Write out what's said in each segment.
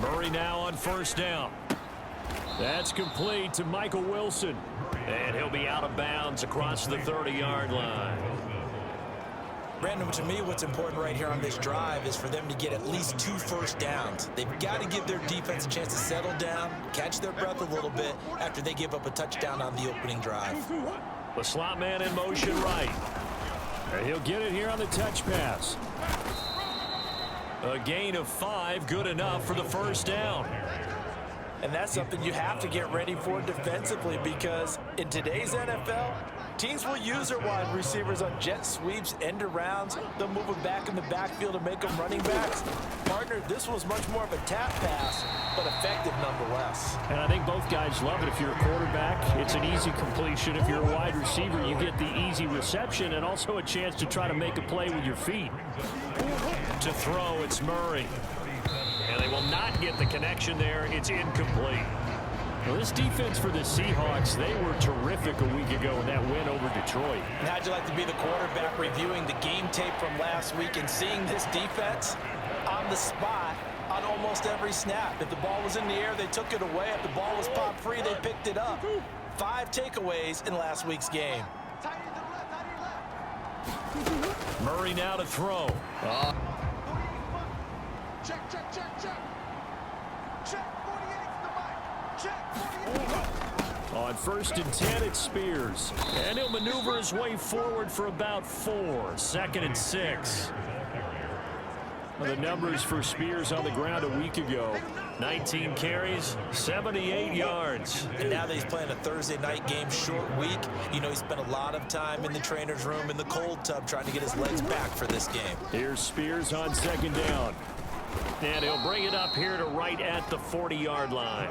Murray now on first down. That's complete to Michael Wilson. And he'll be out of bounds across the 30-yard line. Brandon, to me, what's important right here on this drive is for them to get at least 2 first downs. They've got to give their defense a chance to settle down, catch their breath a little bit after they give up a touchdown on the opening drive. The slot man in motion right. And he'll get it here on the touch pass. A gain of 5, good enough for the first down. And that's something you have to get ready for defensively, because in today's NFL, teams will use their wide receivers on jet sweeps, end arounds. They'll move them back in the backfield and make them running backs. Partner, this was much more of a tap pass, but effective nonetheless. And I think both guys love it. If you're a quarterback, it's an easy completion. If you're a wide receiver, you get the easy reception and also a chance to try to make a play with your feet. To throw, it's Murray. And they will not get the connection there. It's incomplete. Well, this defense for the Seahawks, they were terrific a week ago in that win over Detroit. And how'd you like to be the quarterback reviewing the game tape from last week and seeing this defense on the spot on almost every snap? If the ball was in the air, they took it away. If the ball was popped free, they picked it up. 5 takeaways in last week's game. Murray now to throw. Check. Check 48 to the mic. Check 48. On first and 10, it's Spears. And he'll maneuver his way forward for about 4. 2nd and 6. Well, the numbers for Spears on the ground a week ago. 19 carries, 78 yards. And now that he's playing a Thursday night game, short week, you know, he spent a lot of time in the trainer's room, in the cold tub, trying to get his legs back for this game. Here's Spears on 2nd down. And he'll bring it up here to right at the 40-yard line.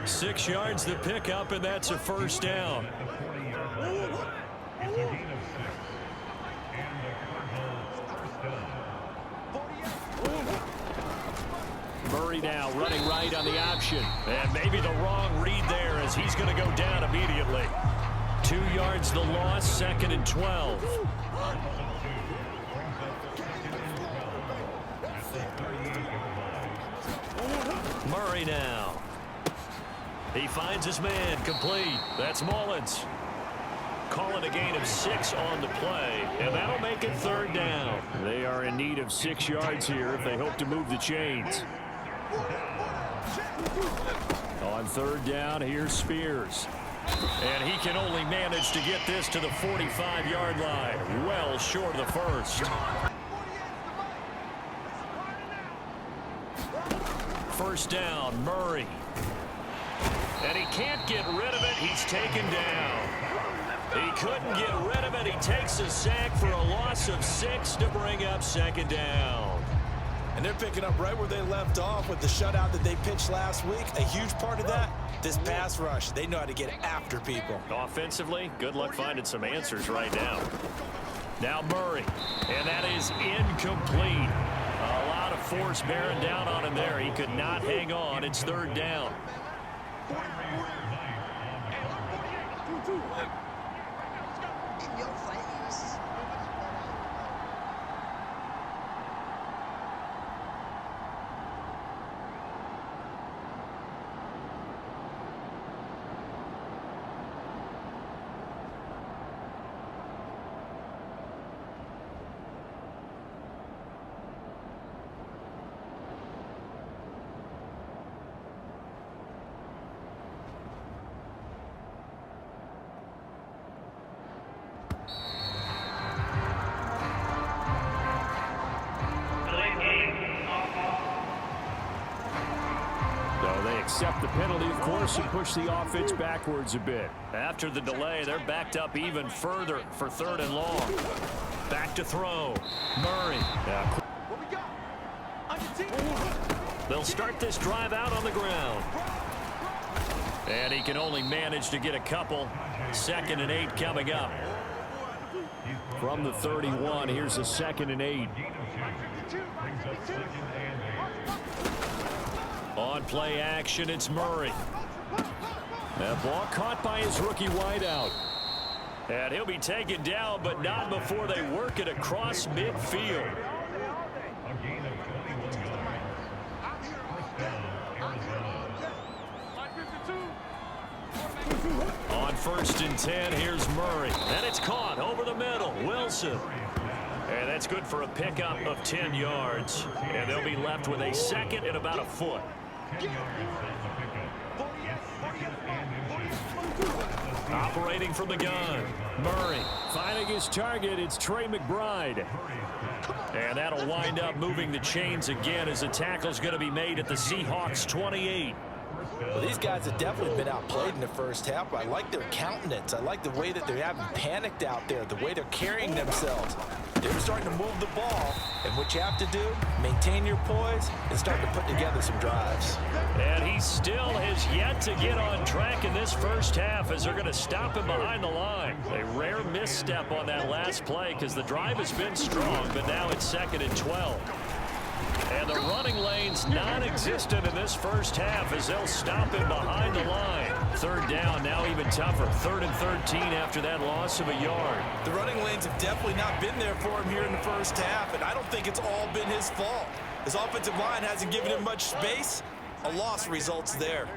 6 yards to pick up, and that's a first down. Murray now running right on the option. And maybe the wrong read there, as he's going to go down immediately. 2 yards the loss, 2nd and 12. Murray now. He finds his man, complete. That's Mullins. Calling a gain of 6 on the play, and that'll make it 3rd down. They are in need of 6 yards here if they hope to move the chains. On 3rd down, here's Spears. And he can only manage to get this to the 45-yard line, well short of the first. First down, Murray. And he can't get rid of it. He's taken down. He couldn't get rid of it. He takes a sack for a loss of 6 to bring up 2nd down. And they're picking up right where they left off with the shutout that they pitched last week. A huge part of that, this pass rush. They know how to get after people. Offensively, good luck finding some answers right now. Now Murray, and that is incomplete. A lot of force bearing down on him there. He could not hang on. It's 3rd down. In your face. Accept the penalty, of course, and push the offense backwards a bit. After the delay, they're backed up even further for 3rd and long. Back to throw. Murray. What we got? On your team. They'll start this drive out on the ground. And he can only manage to get a couple. 2nd and 8 coming up. From the 31, here's a 2nd and 8. On play action, it's Murray. That ball caught by his rookie wideout. And he'll be taken down, but not before they work it across midfield. 1st and 10. Here's Murray. And it's caught over the middle. Wilson. And that's good for a pickup of 10 yards. And they'll be left with a 2nd and about a foot. Operating from the gun. Murray finding his target. It's Trey McBride. And that'll wind up moving the chains again as the tackle's going to be made at the Seahawks 28. Well, these guys have definitely been outplayed in the first half. I like their countenance. I like the way that they're having panicked out there, the way they're carrying themselves. They're starting to move the ball, and what you have to do, maintain your poise and start to put together some drives. And he still has yet to get on track in this first half as they're going to stop him behind the line. A rare misstep on that last play because the drive has been strong, but now it's 2nd and 12. And the running lane's non-existent in this first half as they'll stop him behind the line. 3rd down, now even tougher. 3rd and 13 after that loss of a yard. The running lanes have definitely not been there for him here in the first half, and I don't think it's all been his fault. His offensive line hasn't given him much space. A loss results there.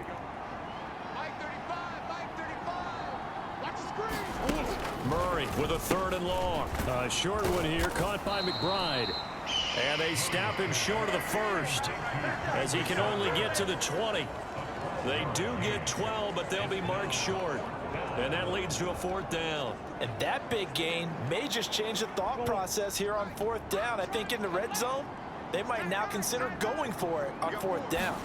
Murray with a 3rd and long. A short one here, caught by McBride. And they stop him short of the 1st as he can only get to the 20. They do get 12, but they'll be marked short. And that leads to a 4th down. And that big gain may just change the thought process here on 4th down. I think in the red zone, they might now consider going for it on 4th down.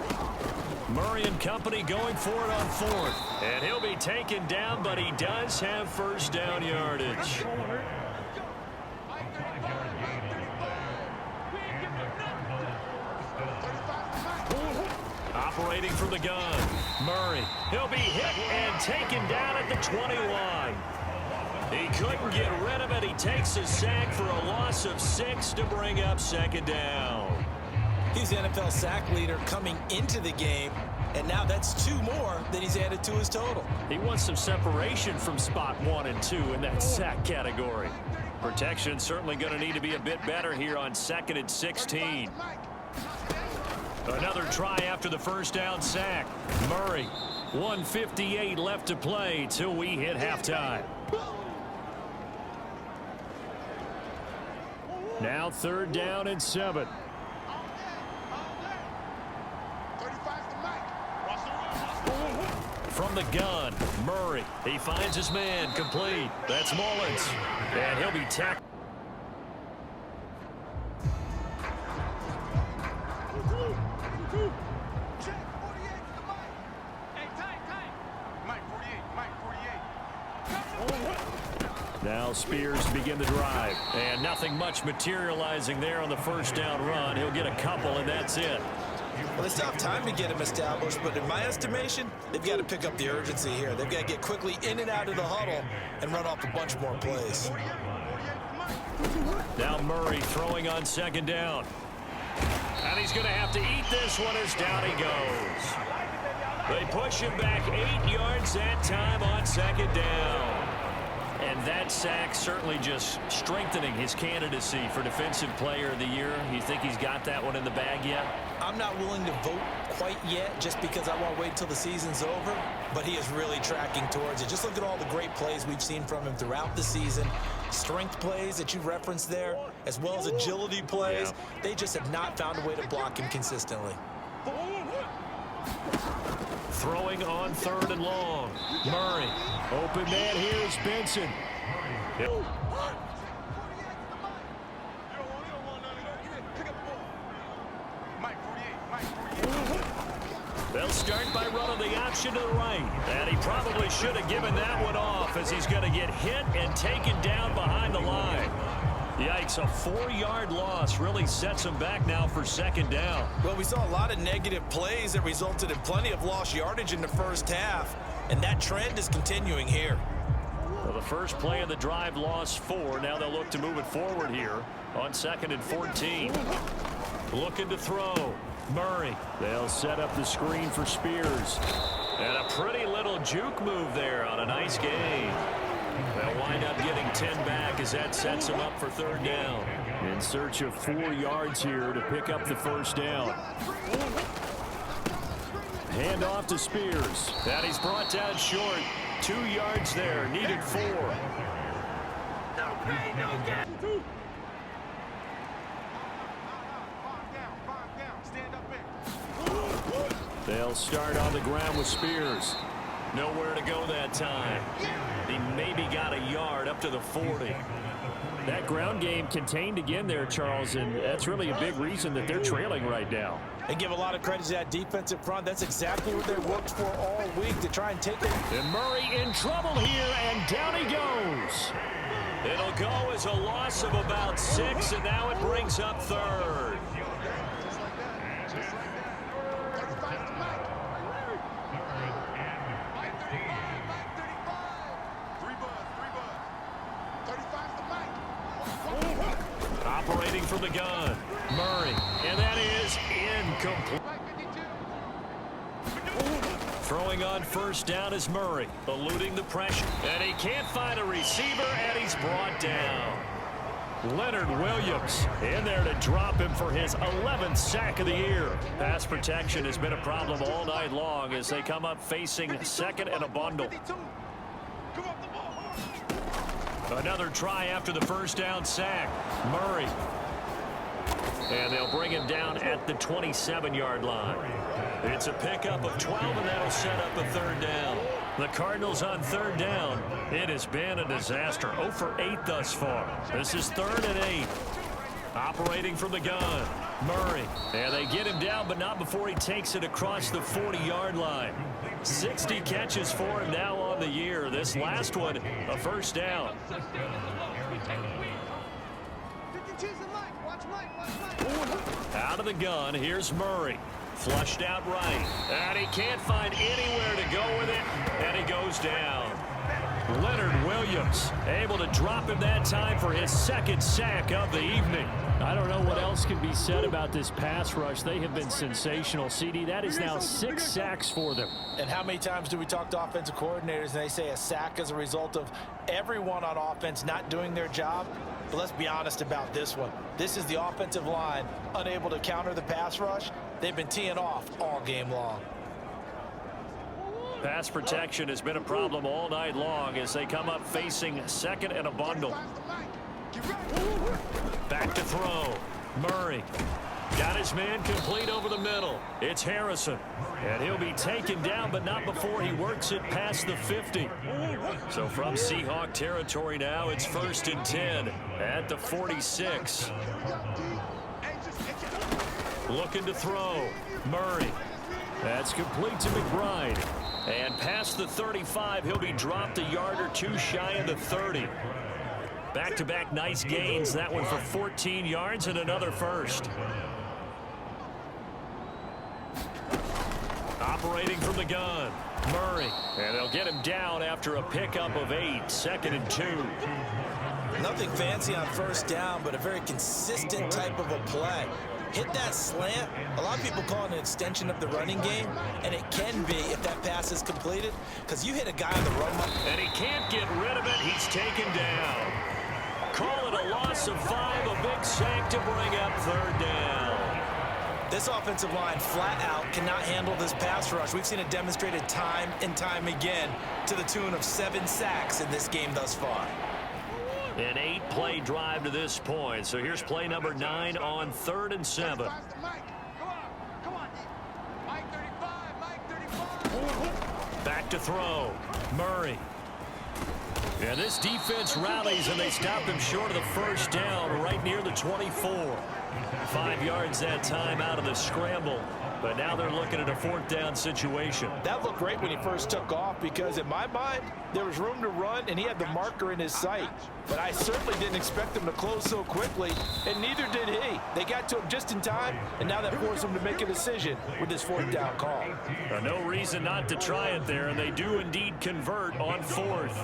Murray and company going for it on 4th. And he'll be taken down, but he does have 1st down yardage. Operating from the gun. Murray. He'll be hit and taken down at the 21. He couldn't get rid of it. He takes a sack for a loss of 6 to bring up 2nd down. He's the NFL sack leader coming into the game, and now that's 2 more that he's added to his total. He wants some separation from spot 1 and 2 in that sack category. Protection certainly going to need to be a bit better here on 2nd and 16. Another try after the 1st down sack. Murray, 1:58 left to play till we hit halftime. Now 3rd down and 7. From the gun, Murray. He finds his man complete. That's Mullins. And he'll be tackled. Now Spears to begin the drive. And nothing much materializing there on the 1st down run. He'll get a couple, and that's it. Well, they still have time to get him established, but in my estimation, they've got to pick up the urgency here. They've got to get quickly in and out of the huddle and run off a bunch more plays. Now Murray throwing on 2nd down. And he's going to have to eat this one as down he goes. They push him back 8 yards that time on 2nd down. And that sack certainly just strengthening his candidacy for Defensive Player of the Year. You think he's got that one in the bag yet? I'm not willing to vote quite yet just because I want to wait till the season's over, but he is really tracking towards it. Just look at all the great plays we've seen from him throughout the season. Strength plays that you referenced there, as well as agility plays. Yeah. They just have not found a way to block him consistently. Throwing on 3rd and long. Murray. Open man here is Benson. Yep. They'll start by running the option to the right. And he probably should have given that one off as he's going to get hit and taken down behind the line. Yikes, a 4-yard loss really sets him back now for 2nd down. Well, we saw a lot of negative plays that resulted in plenty of lost yardage in the first half, and that trend is continuing here. Well, the first play of the drive lost 4. Now they'll look to move it forward here on 2nd and 14. Looking to throw. Murray. They'll set up the screen for Spears. And a pretty little juke move there on a nice gain. They'll wind up getting 10 back as that sets them up for 3rd down. In search of 4 yards here to pick up the 1st down. Hand off to Spears. And he's brought down short. 2 yards there, needed 4. No pain, no gain. Stand up in. They'll start on the ground with Spears. Nowhere to go that time. He maybe got a yard up to the 40. That ground game contained again there, Charles, and that's really a big reason that they're trailing right now. They give a lot of credit to that defensive front. That's exactly what they worked for all week to try and take it. And Murray in trouble here, and down he goes. It'll go as a loss of about 6, and now it brings up 3rd. Operating from the gun, Murray, and that is incomplete. Throwing on first down is Murray, eluding the pressure, and he can't find a receiver, and he's brought down. Leonard Williams in there to drop him for his 11th sack of the year. Pass protection has been a problem all night long as they come up facing second and a bundle. Another try after the first down sack. Murray. And they'll bring him down at the 27-yard line. It's a pickup of 12, and that'll set up a 3rd down. The Cardinals on 3rd down. It has been a disaster. 0 for 8 thus far. This is 3rd and 8. Operating from the gun. Murray. And they get him down, but not before he takes it across the 40-yard line. 60 catches for him now on the year. This last one, a first down. Out of the gun, here's Murray. Flushed out right. And he can't find anywhere to go with it. And he goes down. Leonard Williams able to drop him that time for his 2nd sack of the evening. I don't know what else can be said about this pass rush. They have been sensational. CD, that is now 6 sacks for them. And how many times do we talk to offensive coordinators and they say a sack is a result of everyone on offense not doing their job? But let's be honest about this one. This is the offensive line unable to counter the pass rush. They've been teeing off all game long. Pass protection has been a problem all night long as they come up facing second and a bundle. Back to throw. Murray got his man complete over the middle. It's Harrison. And he'll be taken down, but not before he works it past the 50. So from Seahawk territory now, it's 1st and 10 at the 46. Looking to throw. Murray. That's complete to McBride. And past the 35, he'll be dropped a yard or 2 shy of the 30. Back-to-back nice gains. That one for 14 yards and another first. Operating from the gun. Murray. And they'll get him down after a pickup of 8. 2nd and 2. Nothing fancy on first down, but a very consistent type of a play. Hit that slant. A lot of people call it an extension of the running game, and it can be if that pass is completed, because you hit a guy on the run. And he can't get rid of it. He's taken down. Call it a loss of 5, a big sack to bring up 3rd down. This offensive line flat out cannot handle this pass rush. We've seen it demonstrated time and time again to the tune of 7 sacks in this game thus far. An 8-play drive to this point. So here's play number 9 on 3rd and 7. Back to throw. Murray. And this defense rallies, and they stop him short of the first down right near the 24. 5 yards that time out of the scramble. But now they're looking at a 4th down situation. That looked great when he first took off because, in my mind, there was room to run, and he had the marker in his sight. But I certainly didn't expect him to close so quickly, and neither did he. They got to him just in time, and now that forced him to make a decision with this 4th down call. No reason not to try it there, and they do indeed convert on 4th.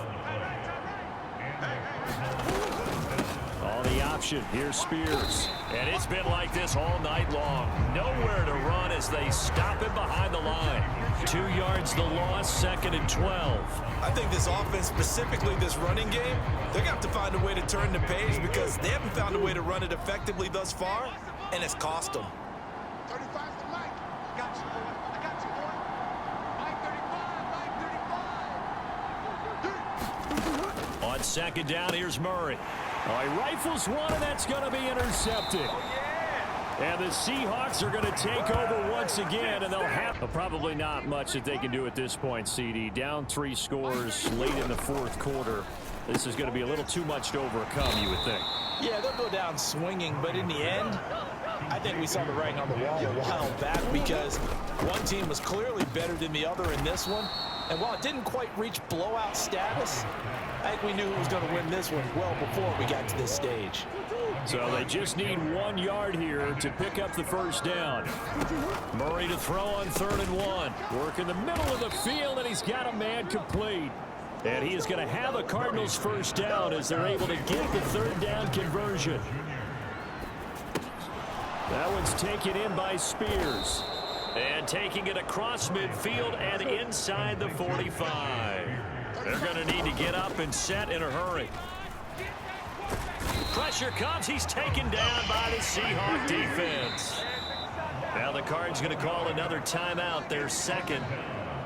On the option, here's Spears. And it's been like this all night long. Nowhere to run as they stop him behind the line. 2 yards the loss, 2nd and 12. I think this offense, specifically this running game, they're going to have to find a way to turn the page because they haven't found a way to run it effectively thus far, and it's cost them. 35's the Mike. I got you, boy. I got you, boy. Mike 35, Mike 35. second down, here's Murray. Oh, he rifles one, and that's going to be intercepted. And the Seahawks are going to take over once again, and they'll have probably not much that they can do at this point, CD. Down 3 scores late in the fourth quarter. This is going to be a little too much to overcome, you would think. Yeah, they'll go down swinging, but in the end, I think we saw the writing on the wall a while back because one team was clearly better than the other in this one. And while it didn't quite reach blowout status, I think we knew who was going to win this one well before we got to this stage. So they just need 1 yard here to pick up the first down. Murray to throw on 3rd and 1. Work in the middle of the field, and he's got a man complete. And he is going to have a Cardinals first down as they're able to get the 3rd down conversion. That one's taken in by Spears. And taking it across midfield and inside the 45. They're going to need to get up and set in a hurry. Pressure comes. He's taken down by the Seahawk defense. Now the Cards going to call another timeout, their second,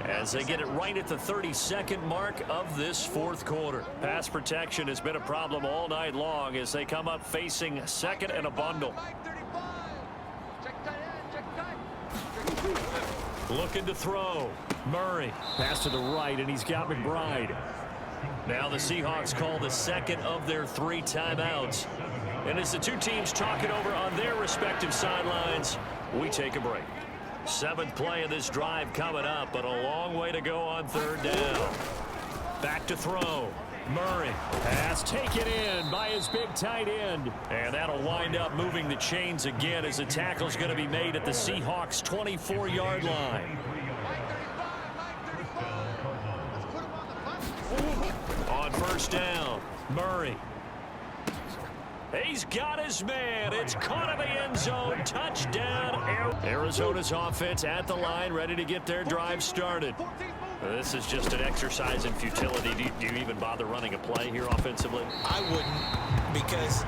as they get it right at the 32nd mark of this fourth quarter. Pass protection has been a problem all night long as they come up facing second and a bundle. Looking to throw. Murray. Pass to the right, and he's got McBride. Now the Seahawks call the second of their 3 timeouts. And as the two teams talk it over on their respective sidelines, we take a break. 7th play of this drive coming up, but a long way to go on 3rd down. Back to throw. Murray. Pass taken in by his big tight end. And that'll wind up moving the chains again as the tackle's going to be made at the Seahawks' 24-yard line. On 1st down, Murray. He's got his man. It's caught in the end zone. Touchdown. Arizona's offense at the line, ready to get their drive started. This is just an exercise in futility. Do you even bother running a play here offensively? I wouldn't, because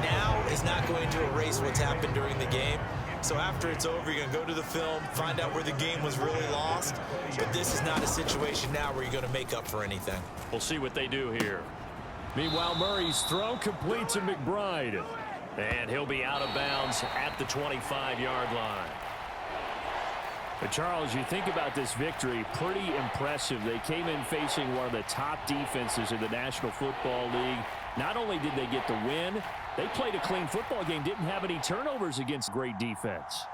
now is not going to erase what's happened during the game. So after it's over, you're going to go to the film, find out where the game was really lost. But this is not a situation now where you're going to make up for anything. We'll see what they do here. Meanwhile, Murray's throw complete to McBride. And he'll be out of bounds at the 25-yard line. But Charles, you think about this victory, pretty impressive. They came in facing one of the top defenses in the National Football League. Not only did they get the win, they played a clean football game, didn't have any turnovers against great defense.